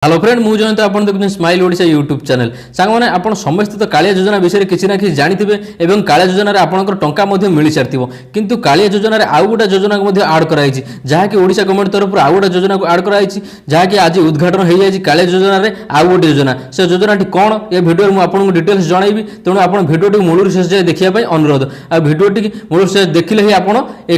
Hello friend मुझे जयंत आप देखते स्माइल ओडिशा यूट्यूब चैनल सांग मैंने आप समस्त तो कालिया योजना विषय किसी ना कि जानिथे और कालिया योजन आपंकर टंका मिल सारी किंतु कालिया योजन आउ गोटे योजना को आड कराई जहाँकि ओडिशा गवर्नमेंट तरफ आउ गोटे योजना को आड कराई जहाँकि आज उद्घाटन हो जाए कालिया योजन आउ गोटे योजना से योजनाटी कौन ये भिडियो मुझे आपको डिटेल्स जनइबी तेणु आप भिडियो मूल शेष जाए देखा अनुरोध आ भिडियो मूल शेष देखिले ही आप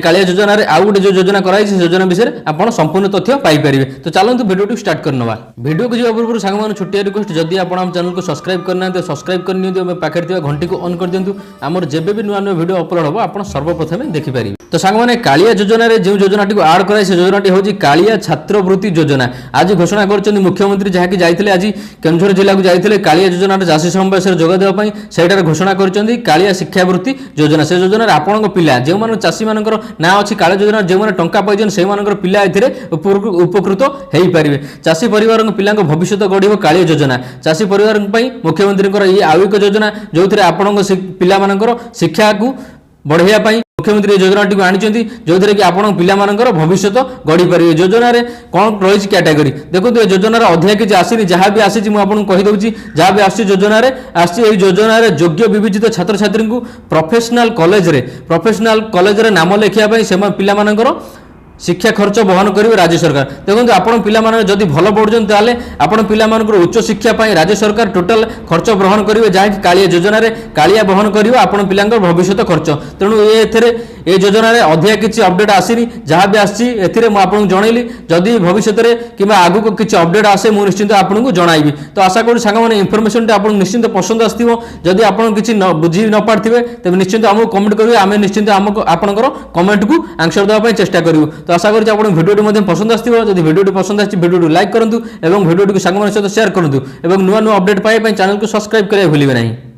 कालिया योजन आउ गोटे जो योजना कराई योजना विषय आप संपूर्ण तथ्य पाइपर तो चलते भिडियो स्टार्ट करना वीडियो को जावा पूर्व सांग मान छोटिया रिक्वेस्ट जदि आप चैनल को सब्सक्राइब करना सब्सक्राइब कर पाखे घंटी को ऑन कर दिंतु आमर जब भी नुआ नुआ वीडियो अपलोड हम आप सर्वप्रथम देखिपारे तो सांग मैंने कालिया योजन जो योजनाटी को आड कराई से योजनाटी हूँ कालिया छात्रवृत्ति योजना आज घोषणा कर मुख्यमंत्री जहाँकि जाते आज केन्दुझर जिला को जाते कालिया योजन चाषी समावेश जोगदेवाई से घोषणा कर कालिया शिक्षावृत्ति योजना से योजन आपण पिला जो मैंने चाषी मान ना अच्छी कालिया योजना जो मैंने टंका पाई से पिला उपकृत हो पारे चाषी परिवार पिला भविष्य गढ़ कालिया योजना चाषी परिवार मुख्यमंत्री ये आउ एक योजना जो थे आपण पिला शिक्षा को बढ़ाई मुख्यमंत्री योजनाटी को आनी जो थे कि आप पिला भविष्य गढ़ी पारे योजन कौन रही कैटेगरी देखो योजन अधिक किसी आसनी जहाँ भी आसी मुझे कहीदे जहाँ भी आसी योजन योजन योग्य विवेचित छात्र छात्री को प्रोफेशनल कॉलेज नाम लिखापी से पिला शिक्षा खर्च बहन करेंगे राज्य सरकार देखो आप जदि भल पढ़ुं ताले आपण पिला उच्च शिक्षा राज्य सरकार टोटाल खर्च ग्रहण करेंगे जहाँकि कालिया योजन कालिया बहन करेंगे आपण पिला भविष्य खर्च तेणु ये योजन अधिक किसी अपडेट आसनी जहाँ भी आसी मुझे जनइली जदि भविष्य कि आगू को किसी अपडेट आसे मुझे निश्चित आपको जनइबी तो आशा करूँ सांग मैंने इनफर्मेशन आपको निश्चित पसंद आसो जदि आप किसी बुझी न पारे तेज निश्चित आमको कमेंट करेंगे आम निश्चित आपंकर कमेंट को आंसर देवाई चेष्टा करूँ तो आशा करूँ आप भिडियो पसंद आसो जब भिडियो पसंद भिडियो लाइक करूँ और भिडियो सांग सहित शेयर करूँ और नुआ नुआ अपडेट पाइबा चैनल को सब्सक्राइब करें भूलें नहीं।